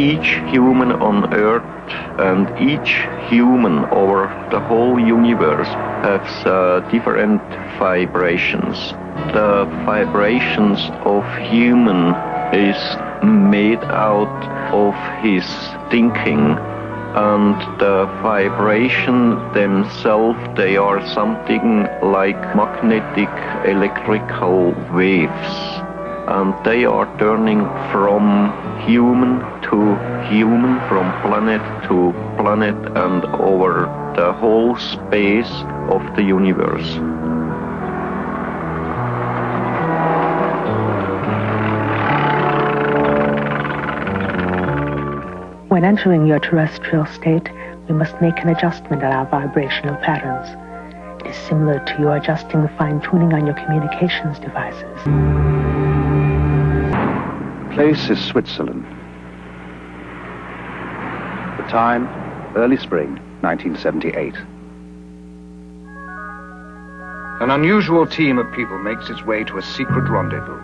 each human on Earth and each human over the whole universe has different vibrations. The vibrations of human is made out of his thinking, and the vibration themselves, they are something like magnetic electrical waves, and they are turning from human to human, from planet to planet, and over the whole space of the universe. When entering your terrestrial state, we must make an adjustment at our vibrational patterns. It is similar to you adjusting the fine-tuning on your communications devices. Place is Switzerland. The time, early spring, 1978. An unusual team of people makes its way to a secret rendezvous.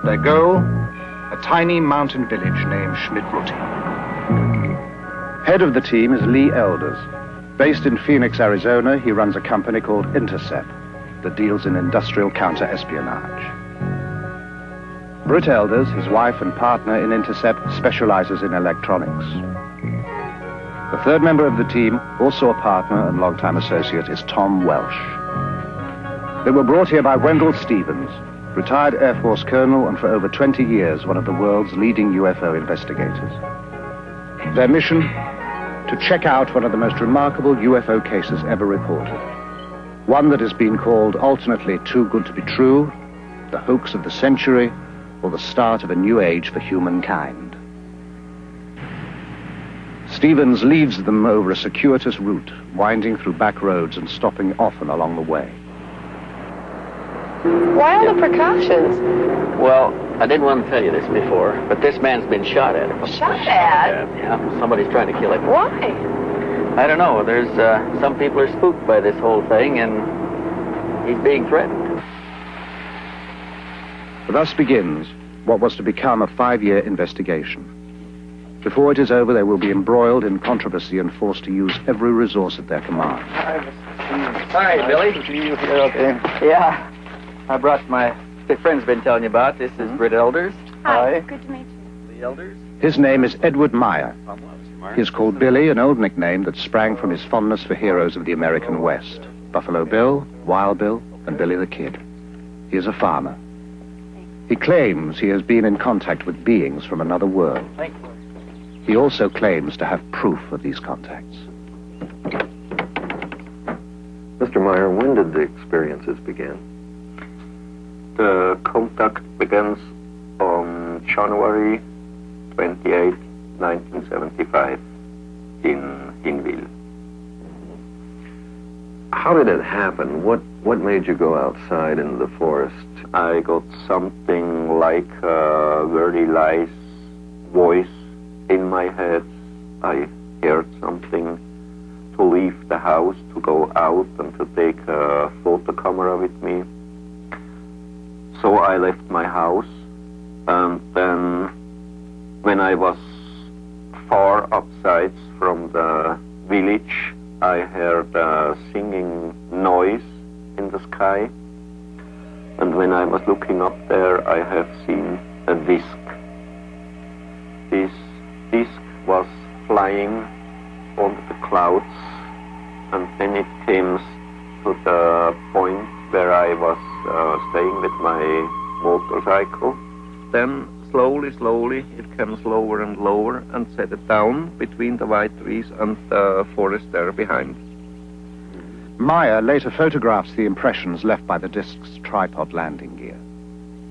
Their goal, a tiny mountain village named Schmidt-Rutti. Head of the team is Lee Elders. Based in Phoenix, Arizona, he runs a company called Intercept that deals in industrial counter-espionage. Britt Elders, his wife and partner in Intercept, specializes in electronics. The third member of the team, also a partner and longtime associate, is Tom Welsh. They were brought here by Wendell Stevens, retired Air Force colonel and for over 20 years one of the world's leading UFO investigators. Their mission? To check out one of the most remarkable UFO cases ever reported. One that has been called alternately Too Good to Be True, the hoax of the century, or the start of a new age for humankind. Stevens leads them over a circuitous route, winding through back roads and stopping often along the way. Why all the precautions? Well, I didn't want to tell you this before, but this man's been shot at. Shot at? Yeah, somebody's trying to kill him. Why? I don't know. There's some people are spooked by this whole thing, and he's being threatened. Thus begins what was to become a 5-year investigation. Before it is over, they will be embroiled in controversy and forced to use every resource at their command. Hi, Billy. Nice to see you. Okay. Yeah. I brought my friend's been telling you about. This is Britt Elders. Hi. Good to meet you. Lee Elders. His name is Edward Meier. He is called Billy, an old nickname that sprang from his fondness for heroes of the American West. Buffalo Bill, Wild Bill, and Billy the Kid. He is a farmer. He claims he has been in contact with beings from another world. Thank you. He also claims to have proof of these contacts. Mr. Meier, when did the experiences begin? The contact begins on January 28, 1975 in Hinwil. How did it happen? What made you go outside into the forest? I got something like a very nice voice in my head. I heard something to leave the house, to go out and to take a photo camera with me. So I left my house, and then when I was far outside from the village, I heard a singing noise in the sky, and when I was looking up there, I have seen a disc. This disc was flying on the clouds, and then it came to the point where I was staying with my motorcycle. Then slowly it comes lower and lower and set it down between the white trees and the forest there behind. Meier later photographs the impressions left by the disc's tripod landing gear.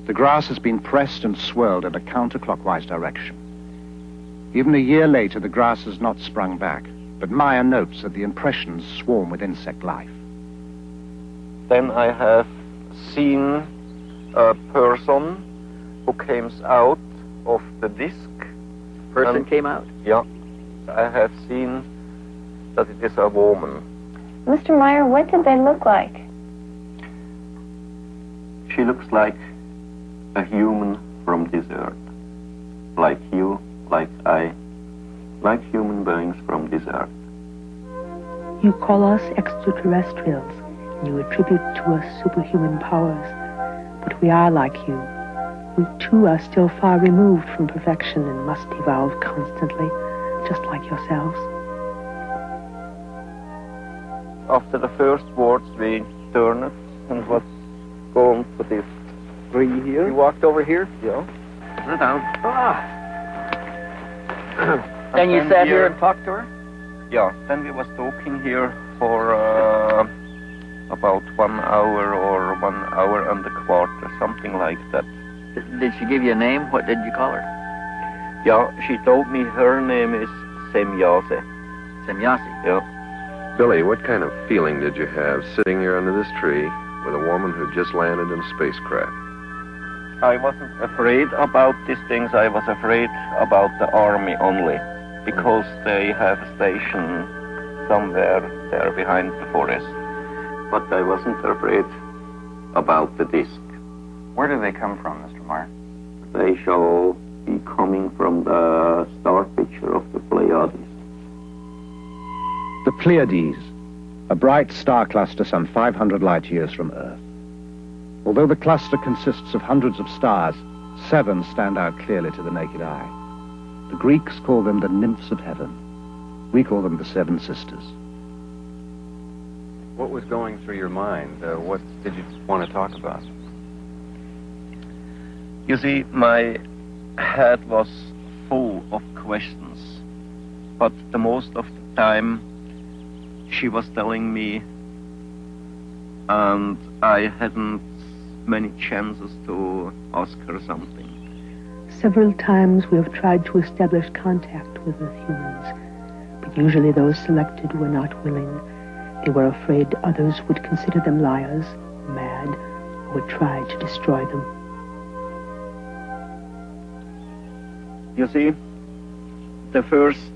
The grass has been pressed and swirled in a counterclockwise direction. Even a year later, the grass has not sprung back, but Meier notes that the impressions swarm with insect life. Then I have seen a person who came out of the disc. Person came out? Yeah. I have seen that it is a woman. Mr. Meier, what did they look like? She looks like a human from this earth. Like you, like I, like human beings from this earth. You call us extraterrestrials, and you attribute to us superhuman powers. But we are like you. We too are still far removed from perfection and must evolve constantly, just like yourselves. After the first words, we turned and was going to this tree here. You walked over here? Yeah. Sit down. And you sat here and talked to her? Yeah, then we was talking here for about 1 hour or 1 hour and a quarter, something like that. Did she give you a name? What did you call her? Yeah, she told me her name is Semyase. Semyase? Yeah. Billy, what kind of feeling did you have sitting here under this tree with a woman who just landed in a spacecraft? I wasn't afraid about these things. I was afraid about the army only, because they have a station somewhere there behind the forest. But I wasn't afraid about the disc. Where do they come from, Mr. Meier? They shall be coming from the star picture of the Pleiades. The Pleiades, a bright star cluster some 500 light years from Earth. Although the cluster consists of hundreds of stars, 7 stand out clearly to the naked eye. The Greeks call them the nymphs of heaven. We call them the 7 sisters. What was going through your mind? What did you want to talk about? You see, my head was full of questions, but the most of the time she was telling me, and I hadn't many chances to ask her something. Several times we have tried to establish contact with Earth humans, but usually those selected were not willing. They were afraid others would consider them liars, mad, or would try to destroy them. You see, the first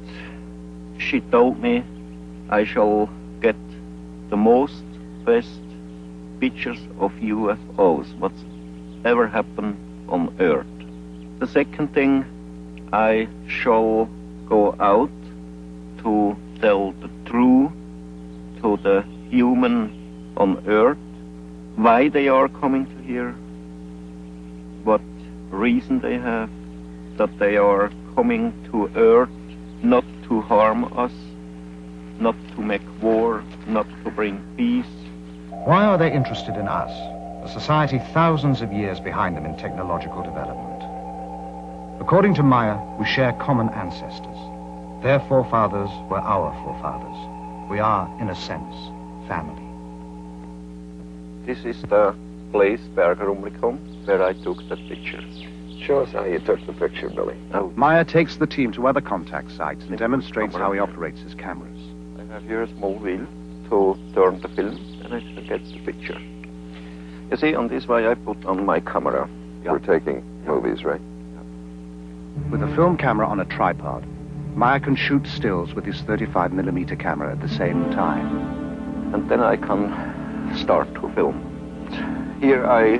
she told me I shall get the most best pictures of UFOs, what's ever happened on Earth. The second thing, I shall go out to tell the truth to the human on Earth, why they are coming to here, what reason they have, that they are coming to Earth not to harm us, not to make war, not to bring peace. Why are they interested in us, a society thousands of years behind them in technological development? According to Meier, we share common ancestors. Their forefathers were our forefathers. We are, in a sense, family. This is the place, Bergerumlikon, where I took that picture. Show us how you took the picture, Billy. Oh, Meier takes the team to other contact sites and demonstrates how he operates his cameras. I have here a small wheel to turn the film, and I shall get the picture. You see, on this way I put on my camera. Yeah. We're taking movies, right? With a film camera on a tripod, Meier can shoot stills with his 35mm camera at the same time. And then I can start to film. Here I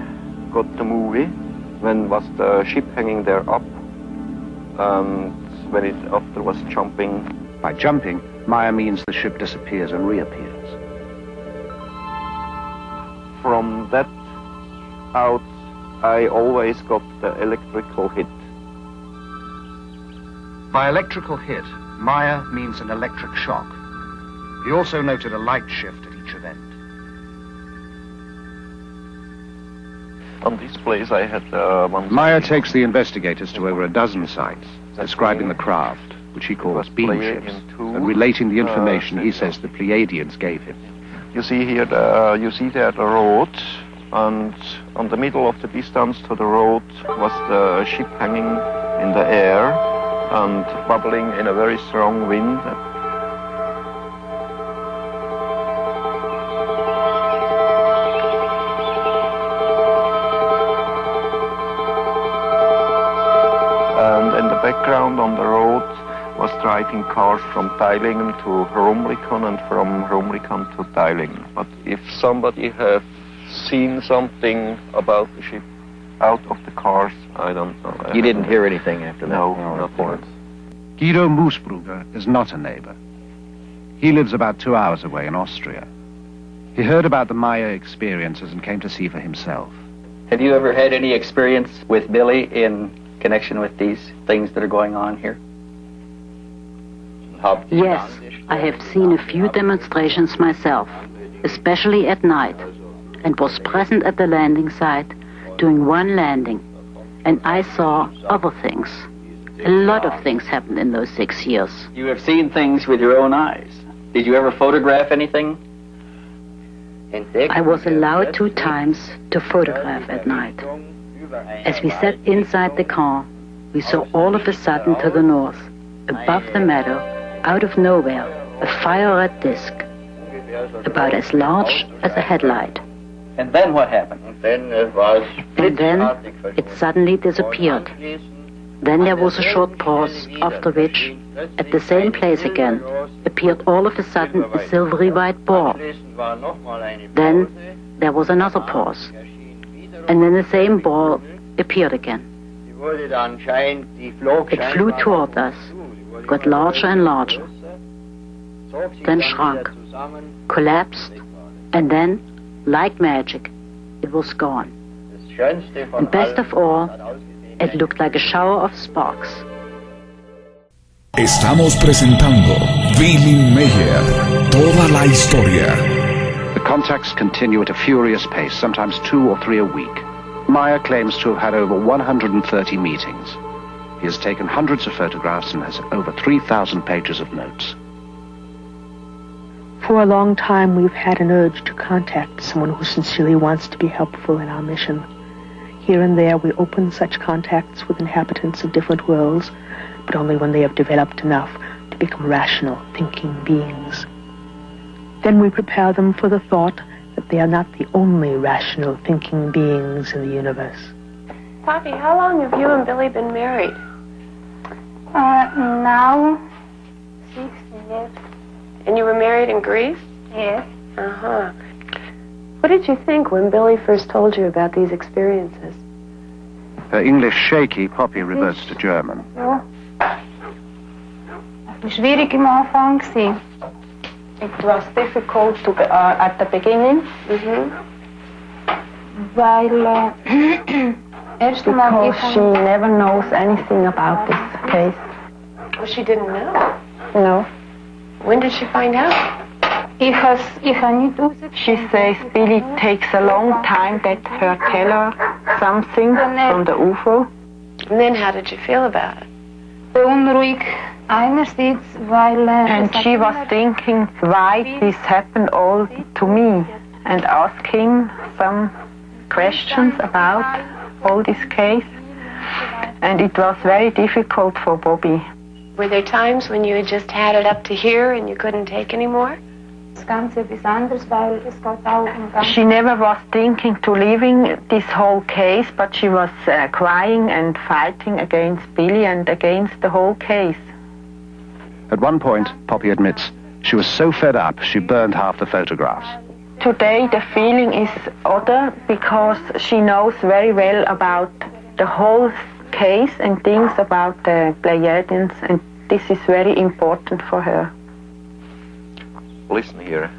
got the movie, when was the ship hanging there up, and when it after was jumping. By jumping, Meier means the ship disappears and reappears. From that out, I always got the electrical hit. By electrical hit, Meier means an electric shock. He also noted a light shift at each event. On this place I had one... Meier takes the investigators to over a dozen sites, describing the craft, which he calls beam ships, and relating the information he says the Pleiadians gave him. You see here, you see there the road, and on the middle of the distance to the road was the ship hanging in the air and bubbling in a very strong wind. And in the background on the road was driving cars from Teilingen to Rumlikon and from Rumlikon to Teilingen. But if somebody have seen something about the ship out of the cars, I don't know. You didn't hear anything after that? No, not once. Guido Moosbrugger is not a neighbor. He lives about 2 hours away in Austria. He heard about the Meier experiences and came to see for himself. Have you ever had any experience with Billy in connection with these things that are going on here? Yes, I have seen a few demonstrations myself, especially at night, and was present at the landing site during one landing, and I saw other things. A lot of things happened in those 6 years. You have seen things with your own eyes. Did you ever photograph anything? I was allowed 2 times to photograph at night. As we sat inside the car, we saw all of a sudden to the north, above the meadow, out of nowhere, a fire-red disc, about as large as a headlight. And then what happened? And then it suddenly disappeared. Then there was a short pause, after which, at the same place again, appeared all of a sudden a silvery white ball. Then there was another pause, and then the same ball appeared again. It flew toward us, got larger and larger, then shrunk, collapsed, and then, like magic, it was gone. And best of all, it looked like a shower of sparks. Estamos presentando Billy Meier, toda la historia. The contacts continue at a furious pace, sometimes 2 or 3 a week. Meier claims to have had over 130 meetings. He has taken hundreds of photographs and has over 3,000 pages of notes. For a long time, we've had an urge to contact someone who sincerely wants to be helpful in our mission. Here and there, we open such contacts with inhabitants of different worlds, but only when they have developed enough to become rational, thinking beings. Then we prepare them for the thought that they are not the only rational, thinking beings in the universe. Poppy, how long have you and Billy been married? Now, 6 years. And you were married in Greece? Yes. Uh-huh. What did you think when Billy first told you about these experiences? Her English shaky, Poppy reverts to German. Ja. Es war schwierig am Anfang. It was difficult at the beginning. Weil erst einmal she never knows anything about this case. Oh, she didn't know? No. When did she find out? She says Billy takes a long time that her tell her something from the UFO. And then how did you feel about it? Unruhig einerseits, weil and she was thinking why this happened all to me and asking some questions about all this case. And it was very difficult for Bobby. Were there times when you had just had it up to here and you couldn't take any more? She never was thinking to leaving this whole case, but she was crying and fighting against Billy and against the whole case. At one point, Poppy admits, she was so fed up she burned half the photographs. Today the feeling is other because she knows very well about the whole case and things about the Pleiadians, and this is very important for her. Listen here.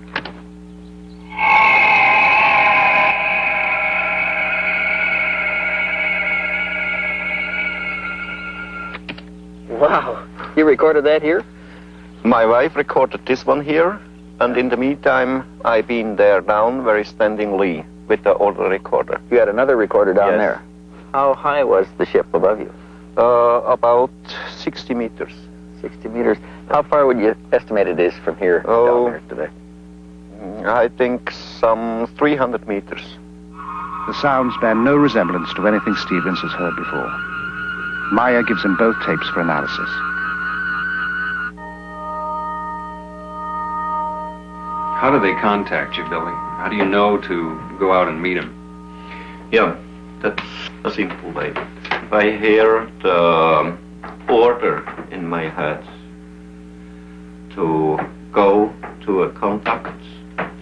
Wow. You recorded that here? My wife recorded this one here, and in the meantime, I've been there down where he's standing Lee with the older recorder. You had another recorder down there. How high was the ship above you? About 60 meters. 60 meters. How far would you estimate it is from here down there today? I think some 300 meters. The sounds bear no resemblance to anything Stevens has heard before. Meier gives him both tapes for analysis. How do they contact you, Billy? How do you know to go out and meet them? Yeah, that's a simple way. I hear the order in my head to go to a contact,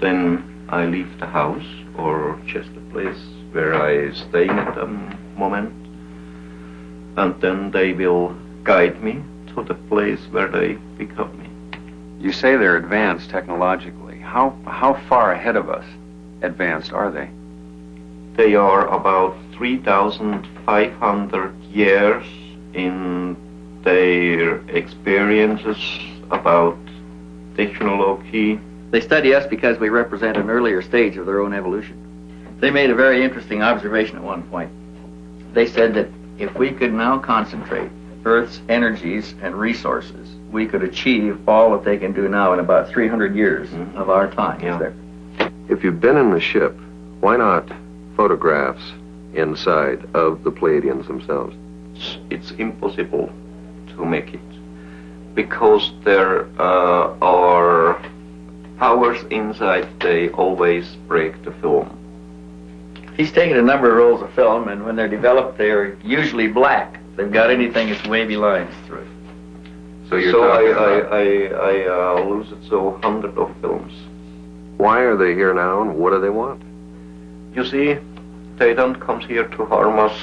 then I leave the house or just the place where I staying at the moment, and then they will guide me to to the place where they pick up me. You say they're advanced technologically. How far ahead of us advanced are they? They are about 3,500 years in their experiences about technology. They study us because we represent an earlier stage of their own evolution. They made a very interesting observation at one point. They said that if we could now concentrate Earth's energies and resources, we could achieve all that they can do now in about 300 years of our time. Yeah. If you've been in the ship, why not photographs inside of the Pleiadians themselves? It's impossible to make it because there are powers inside. They always break the film. He's taken a number of rolls of film, and when they're developed, they're usually black. If they've got anything, it's wavy lines through it. So I lose it so hundreds of films. Why are they here now, and what do they want? You see, they don't come here to harm us.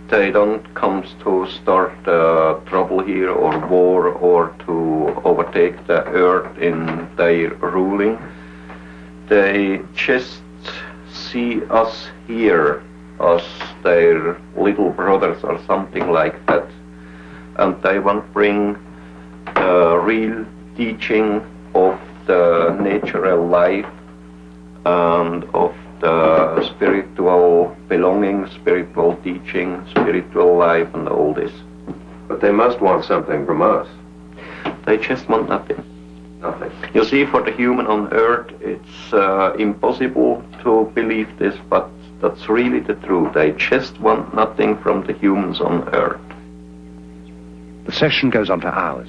They don't come to start trouble here or war or to overtake the earth in their ruling. They just see us here as their little brothers or something like that. And they want to bring the real teaching of the natural life and of the spiritual belonging, spiritual teaching, spiritual life, and all this. But they must want something from us. They just want nothing. Nothing. You see, for the human on Earth, it's impossible to believe this, but that's really the truth. They just want nothing from the humans on Earth. The session goes on for hours.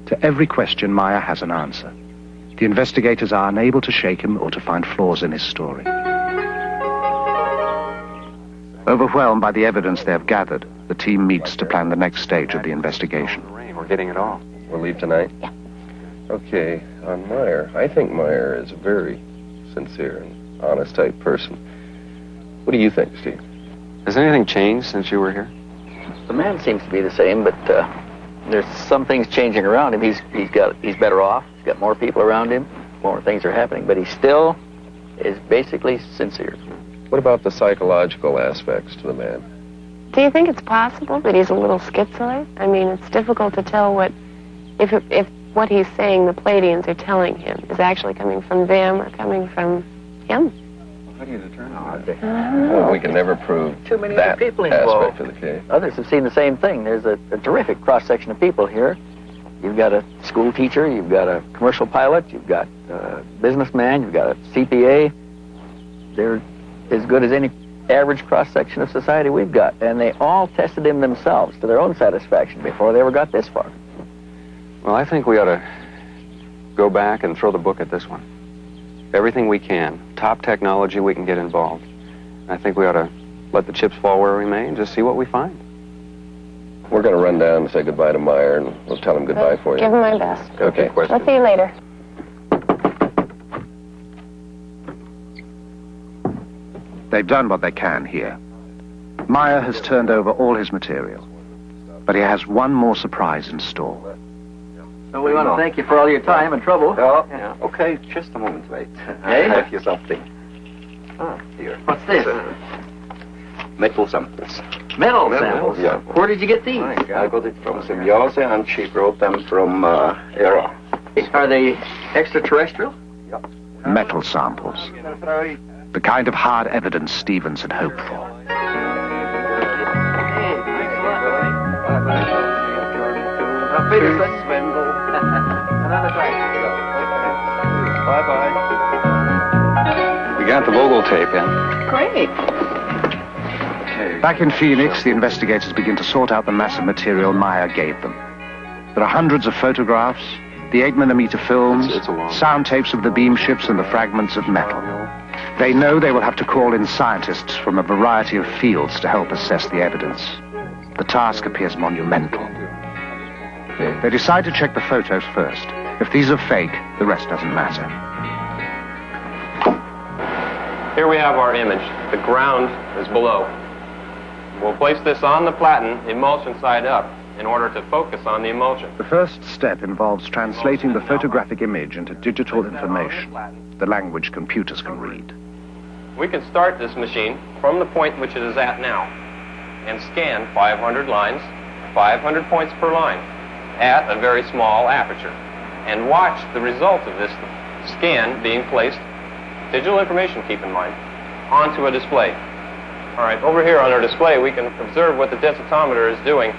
To every question, Meier has an answer. The investigators are unable to shake him or to find flaws in his story. Overwhelmed by the evidence they have gathered, the team meets to plan the next stage of the investigation. We're getting it all. We'll leave tonight? Yeah. Okay, on Meier. I think Meier is a very sincere and honest type person. What do you think, Steve? Has anything changed since you were here? The man seems to be the same, but there's some things changing around him. He's better off. He's got more people around him. More things are happening, but he still is basically sincere. What about the psychological aspects to the man? Do you think it's possible that he's a little schizoid? I mean, it's difficult to tell if what he's saying the Pleiadians are telling him is actually coming from them or coming from him. How do you determine that? Well, we can never prove Too many that other people involved. aspect of the case. Others have seen the same thing. There's a terrific cross-section of people here. You've got a school teacher, you've got a commercial pilot, you've got a businessman, you've got a CPA. They're as good as any average cross-section of society we've got. And they all tested him themselves to their own satisfaction before they ever got this far. Well, I think we ought to go back and throw the book at this one. Everything we can. Top technology we can get involved. I think we ought to let the chips fall where we may and just see what we find. We're going to run down and say goodbye to Meier, and we'll tell him goodbye for you. Give him my best. Okay. I'll see you later. They've done what they can here. Meier has turned over all his material, but he has one more surprise in store. So we want to thank you for all your time and trouble. Yeah. Okay, just a moment, wait. Hey? I have here something. Here. What's this? Metal samples. Metal samples? Yeah. Where did you get these? I got it from Symbiose, and she brought them from Era. Are they extraterrestrial? Yeah. Metal samples. The kind of hard evidence Stevens had hoped for. Bye-bye. We got the Vogel tape in. Great. Back in Phoenix, the investigators begin to sort out the massive material Meier gave them. There are hundreds of photographs, the 8mm films, sound tapes of the beam ships, and the fragments of metal. They know they will have to call in scientists from a variety of fields to help assess the evidence. The task appears monumental. They decide to check the photos first. If these are fake, the rest doesn't matter. Here we have our image. The ground is below. We'll place this on the platen, emulsion side up, in order to focus on the emulsion. The first step involves translating the photographic image into digital information, the language computers can read. We can start this machine from the point which it is at now and scan 500 lines, 500 points per line at a very small aperture, and watch the result of this scan being placed, digital information, keep in mind, onto a display. All right, over here on our display, we can observe what the densitometer is doing.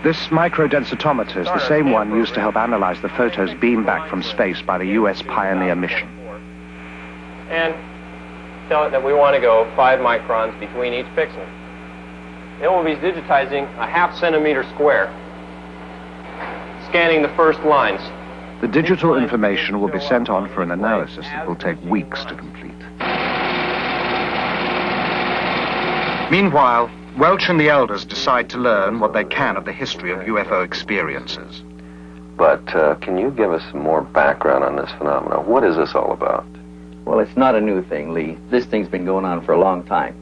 This microdensitometer is the same one used to help analyze the photos beamed back from space by the U.S. Pioneer mission. And tell it that we want to go 5 microns between each pixel. It will be digitizing a ½ centimeter square, scanning the first lines. The digital information will be sent on for an analysis that will take weeks to complete. Meanwhile, Welch and the elders decide to learn what they can of the history of UFO experiences. But can you give us some more background on this phenomenon? What is this all about? Well, it's not a new thing, Lee. This thing's been going on for a long time.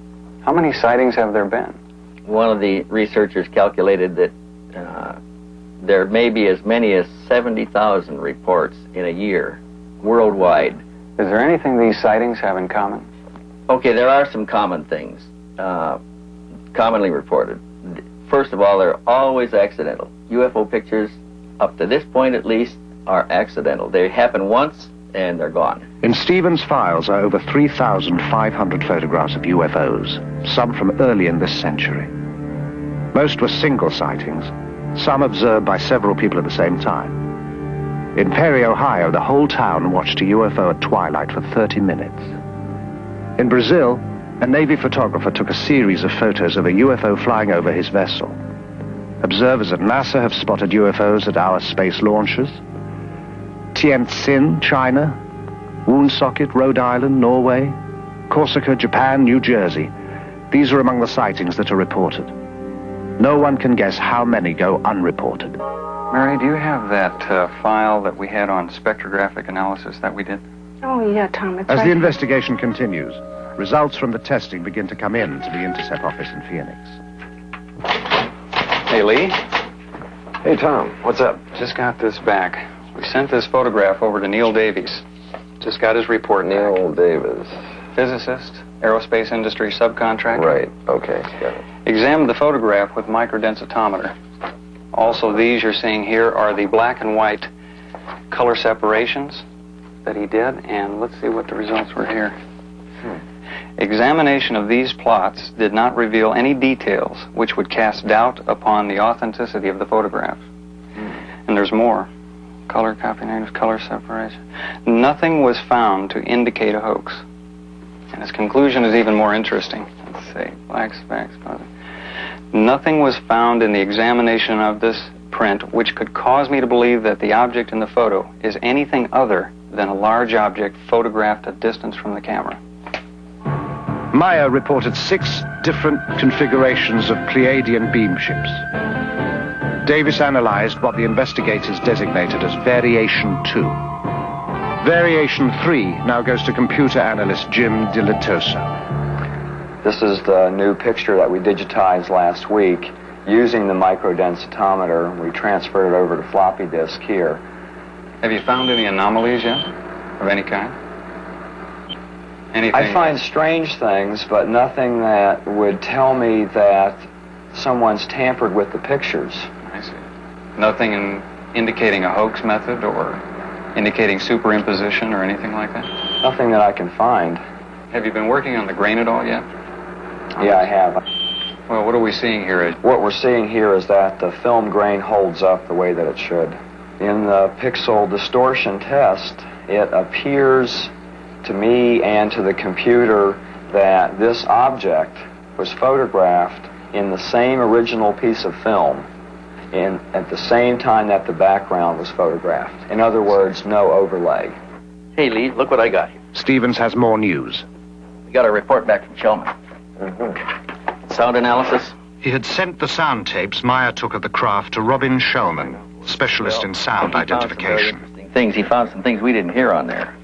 How many sightings have there been? One of the researchers calculated that there may be as many as 70,000 reports in a year, worldwide. Is there anything these sightings have in common? Okay, there are some common things, commonly reported. First of all, they're always accidental. UFO pictures, up to this point at least, are accidental. They happen once, and they're gone. In Stevens' files are over 3,500 photographs of UFOs, some from early in this century. Most were single sightings, some observed by several people at the same time. In Perry, Ohio, the whole town watched a UFO at twilight for 30 minutes. In Brazil, a Navy photographer took a series of photos of a UFO flying over his vessel. Observers at NASA have spotted UFOs at our space launches. Tientsin, China, Woonsocket, Rhode Island, Norway, Corsica, Japan, New Jersey. These are among the sightings that are reported. No one can guess how many go unreported. Mary, do you have that file that we had on spectrographic analysis that we did? Oh, yeah, Tom, it's As right the investigation continues, results from the testing begin to come in to the Intercept office in Phoenix. Hey, Lee. Hey, Tom, what's up? Just got this back. We sent this photograph over to Neil Davies. Just got his report back. Neil Davis. Physicist, aerospace industry subcontractor. Right, okay, got it. Examined the photograph with microdensitometer. Also, these you're seeing here are the black and white color separations that he did, and let's see what the results were here. Examination of these plots did not reveal any details which would cast doubt upon the authenticity of the photograph. And there's more. Color copy negatives, color separation. Nothing was found to indicate a hoax. And his conclusion is even more interesting. Let's see, black specks. Nothing was found in the examination of this print which could cause me to believe that the object in the photo is anything other than a large object photographed at distance from the camera. Meier reported 6 different configurations of Pleiadian beam ships. Davis analyzed what the investigators designated as Variation 2. Variation 3 now goes to computer analyst Jim DiLitosa. This is the new picture that we digitized last week using the microdensitometer. We transferred it over to floppy disk here. Have you found any anomalies yet, of any kind? Anything? I find strange things, but nothing that would tell me that someone's tampered with the pictures. I see. Nothing indicating a hoax method or indicating superimposition or anything like that? Nothing that I can find. Have you been working on the grain at all yet? Yeah, I have. Well, what are we seeing here? What we're seeing here is that the film grain holds up the way that it should. In the pixel distortion test, it appears to me and to the computer that this object was photographed in the same original piece of film at the same time that the background was photographed. In other words, no overlay. Hey, Lee, look what I got here. Stevens has more news. We got a report back from Shellman. Sound analysis? He had sent the sound tapes Meier took of the craft to Robin Shellman, specialist in sound identification. He found some things we didn't hear on there.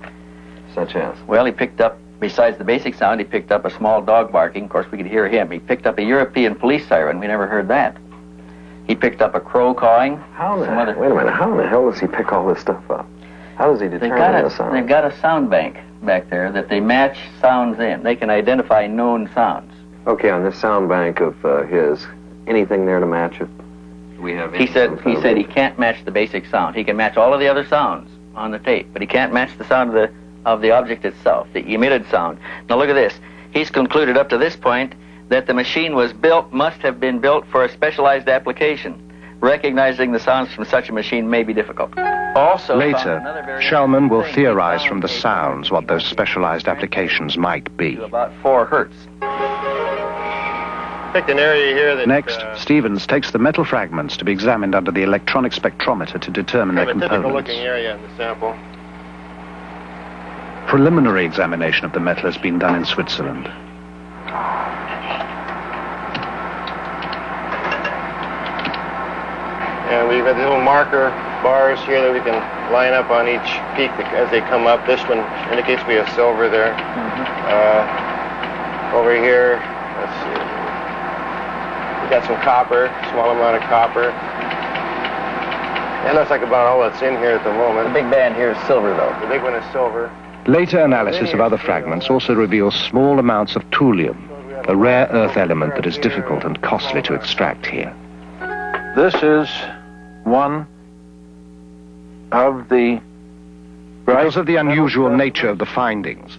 Such as? Well, he picked up, besides the basic sound, he picked up a small dog barking. Of course, we could hear him. He picked up a European police siren. We never heard that. He picked up a crow cawing. Wait a minute, how in the hell does he pick all this stuff up? How does he determine the sound? They've got a sound bank back there that they match sounds in. They can identify known sounds. Okay, on this sound bank of his, anything there to match it? He said he can't match the basic sound. He can match all of the other sounds on the tape, but he can't match the sound of the object itself, the emitted sound. Now look at this. He's concluded up to this point that the machine must have been built for a specialized application. Recognizing the sounds from such a machine may be difficult. Also, later, Shellman will theorize from the sounds what those specialized applications might be. About 4 hertz. Picked an area here that, next, Stevens takes the metal fragments to be examined under the electronic spectrometer to determine their components. Typical looking area in the sample. Preliminary examination of the metal has been done in Switzerland. And we've got little marker bars here that we can line up on each peak as they come up. This one indicates we have silver there. Over here, let's see. We've got some copper, small amount of copper. That looks like about all that's in here at the moment. The big band here is silver, though. The big one is silver. Later analysis of other fragments also reveals small amounts of thulium, a rare earth element that is difficult and costly to extract here. This is one of the... Because of the unusual nature of the findings,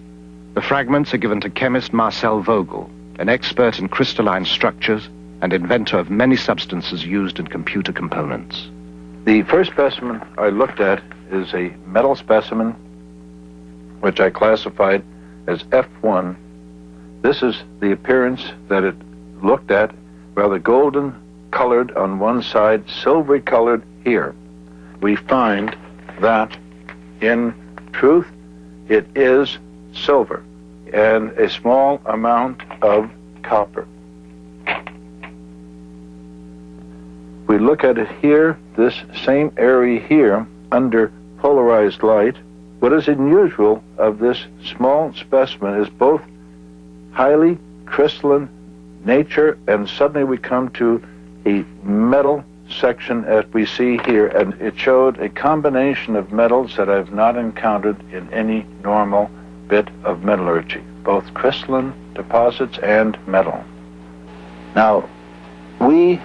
the fragments are given to chemist Marcel Vogel, an expert in crystalline structures and inventor of many substances used in computer components. The first specimen I looked at is a metal specimen, which I classified as F1. This is the appearance that it looked at, rather golden colored on one side, silvery colored here. We find that, in truth, it is silver and a small amount of copper. We look at it here, this same area here, under polarized light. What is unusual of this small specimen is both highly crystalline nature, and suddenly we come to a metal section as we see here, and it showed a combination of metals that I've not encountered in any normal bit of metallurgy, both crystalline deposits and metal. Now, we,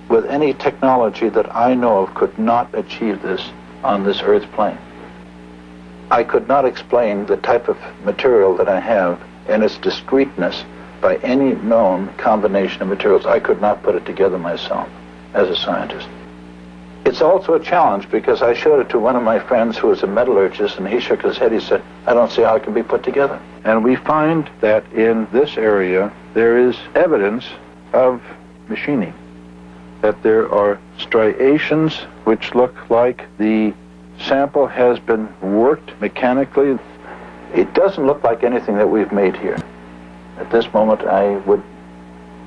with any technology that I know of, could not achieve this on this Earth plane. I could not explain the type of material that I have and its discreteness by any known combination of materials. I could not put it together myself as a scientist. It's also a challenge because I showed it to one of my friends who was a metallurgist, and he shook his head. He said, I don't see how it can be put together. And we find that in this area there is evidence of machining, that there are striations which look like the sample has been worked mechanically. It doesn't look like anything that we've made here. At this moment, I would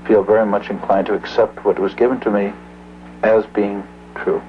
feel very much inclined to accept what was given to me as being true.